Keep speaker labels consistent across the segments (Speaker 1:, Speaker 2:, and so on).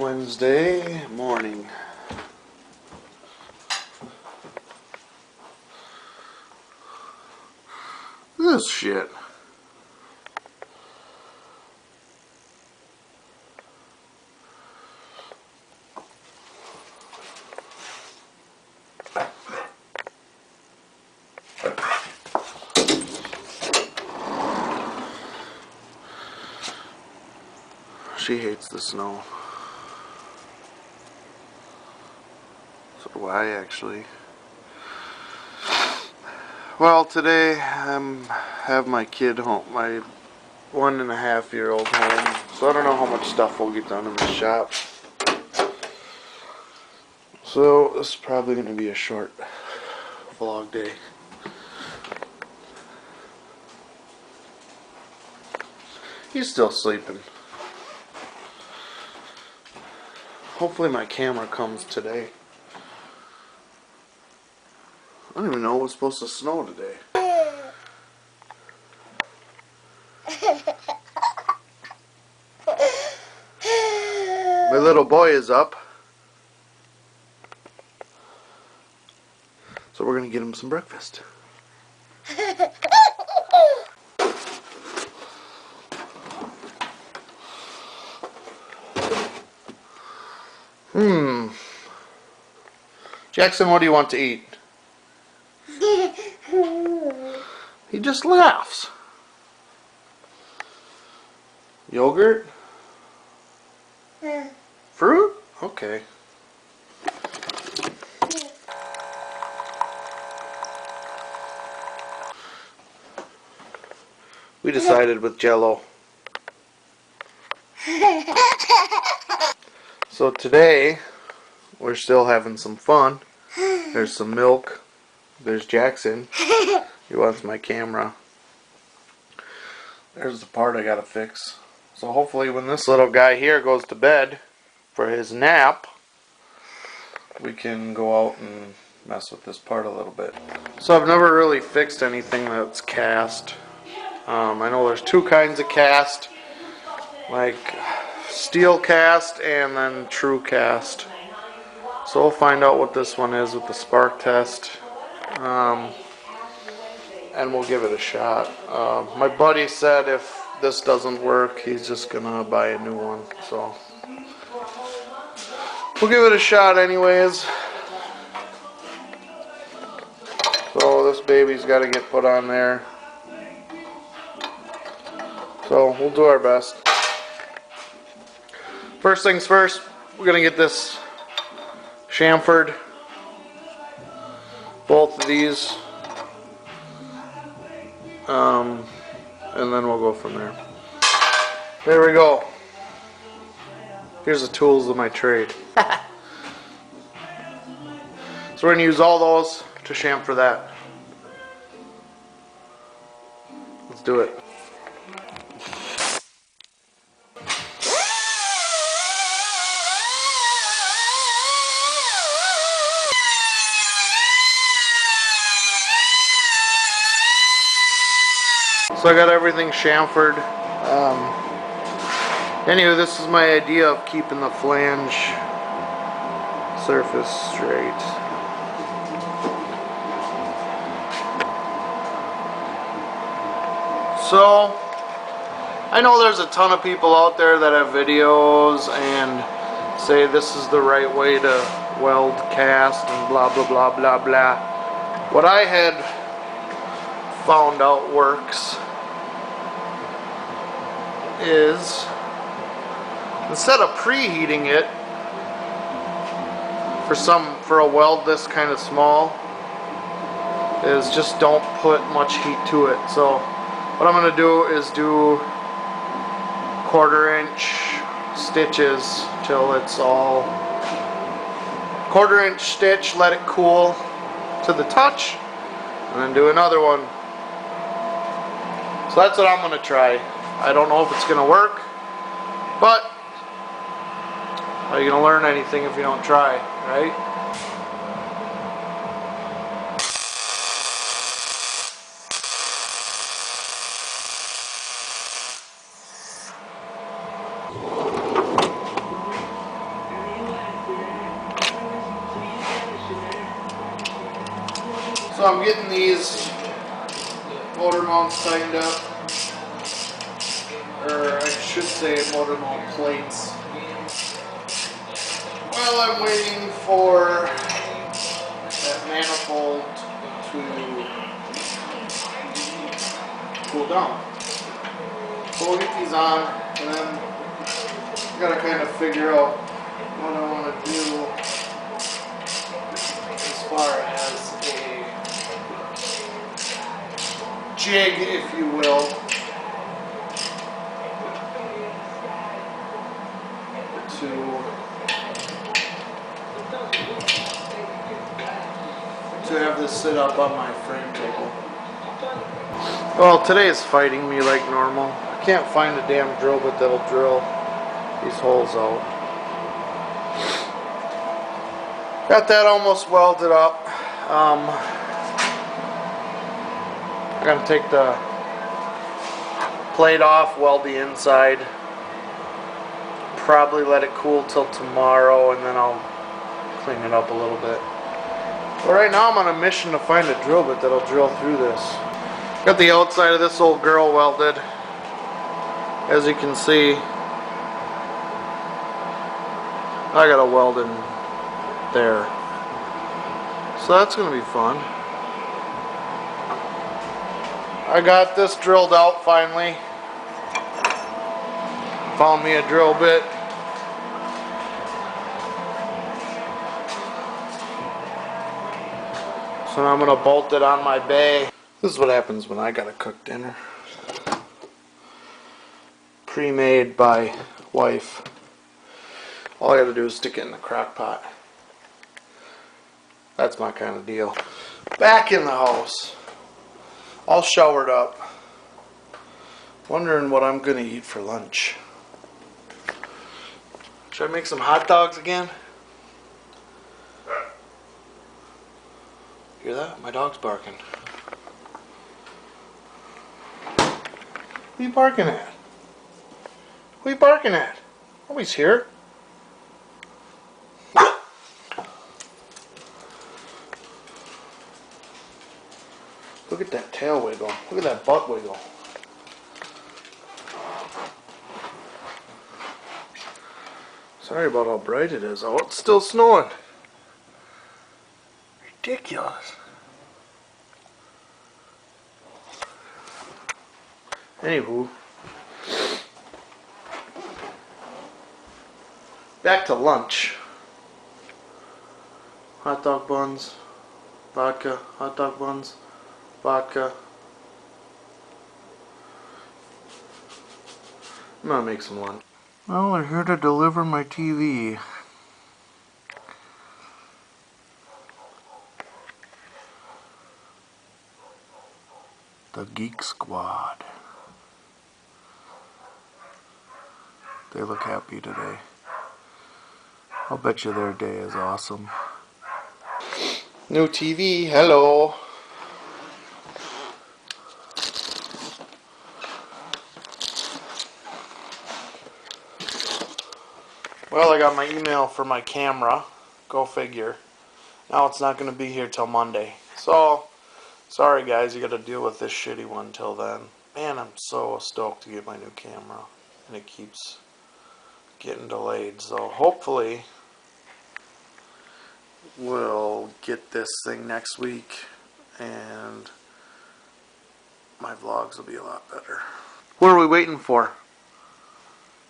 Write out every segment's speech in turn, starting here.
Speaker 1: Wednesday morning. This shit. She hates the snow. So do I, actually. Well, today I have my kid home, my 1.5-year-old home. So I don't know how much stuff will get done in the shop. So this is probably going to be a short vlog day. He's still sleeping. Hopefully my camera comes today. I don't even know it was supposed to snow today. My little boy is up. So we're going to get him some breakfast. Jackson, what do you want to eat? He just laughs. Yogurt? Fruit? Okay. We decided with Jell-O. So today, we're still having some fun. There's some milk. There's Jackson. He wants my camera. There's the part I gotta fix. So hopefully when this little guy here goes to bed for his nap, we can go out and mess with this part a little bit. So I've never really fixed anything that's cast. I know there's two kinds of cast, like steel cast and then true cast. So we'll find out what this one is with the spark test, and we'll give it a shot. My buddy said if this doesn't work, he's just gonna buy a new one. So we'll give it a shot anyways. So this baby's got to get put on there. So we'll do our best. First things first, we're gonna get this chamfered. Both of these. And then we'll go from there. There we go. Here's the tools of my trade. So we're going to use all those to chamfer that. Let's do it. So I got everything chamfered. Anyway, this is my idea of keeping the flange surface straight. So I know there's a ton of people out there that have videos and say this is the right way to weld cast and blah blah blah blah blah. What I had found out works is instead of preheating it for a weld this kind of small, is just don't put much heat to it. So what I'm going to do is do 1/4-inch stitches till it's all 1/4-inch stitch, let it cool to the touch, and then do another one. So that's what I'm going to try. I don't know if it's going to work, but how are you going to learn anything if you don't try, right? So I'm getting these motor mounts tightened up, or I should say motor mount plates, while I'm waiting for that manifold to cool down. So we'll get these on, and then I gotta kind of figure out what I want to do as far as a jig, if you will, to have this sit up on my frame table. Well, today is fighting me like normal. I can't find a damn drill bit that'll drill these holes out. Got that almost welded up. I'm gonna take the plate off, weld the inside, probably let it cool till tomorrow, and then I'll clean it up a little bit. But right now I'm on a mission to find a drill bit that'll drill through this. Got the outside of this old girl welded. As you can see, I got a weld in there. So that's going to be fun. I got this drilled out finally. Found me a drill bit. So now I'm going to bolt it on my bay. This is what happens when I gotta cook dinner. Pre-made by wife. All I gotta do is stick it in the crock pot. That's my kind of deal. Back in the house. All showered up. Wondering what I'm gonna eat for lunch. Should I make some hot dogs again? Hear that? My dog's barking. What are you barking at? What are you barking at? Nobody's here. Look at that tail wiggle. Look at that butt wiggle. Sorry about how bright it is. Oh, it's still snowing. Ridiculous. Anywho, back to lunch. Hot dog buns, vodka, hot dog buns, vodka. I'm gonna make some lunch. Well, they're here to deliver my TV. The Geek Squad. They look happy today. I'll bet you their day is awesome. New TV, hello. Well, I got my email for my camera. Go figure. Now it's not going to be here till Monday. So, sorry guys, you got to deal with this shitty one till then. Man, I'm so stoked to get my new camera. And it keeps getting delayed. So hopefully we'll get this thing next week and my vlogs will be a lot better. What are we waiting for?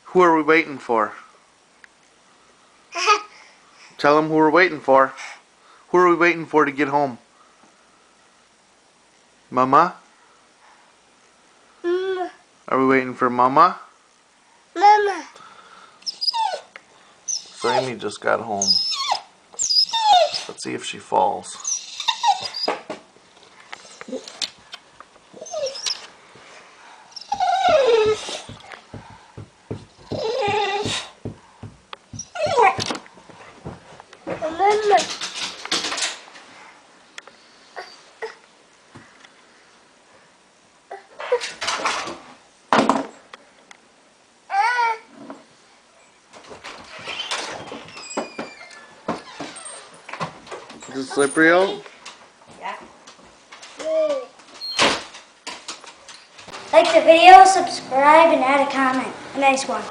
Speaker 1: Who are we waiting for? Tell them who we're waiting for. Who are we waiting for to get home? Mama?
Speaker 2: Mama.
Speaker 1: Are we waiting for Mama?
Speaker 2: Mama.
Speaker 1: So Amy just got home. Let's see if she falls.
Speaker 2: Mama.
Speaker 1: Is it slippery out?
Speaker 2: Yeah.
Speaker 3: Like the video, subscribe, and add a comment. A nice one.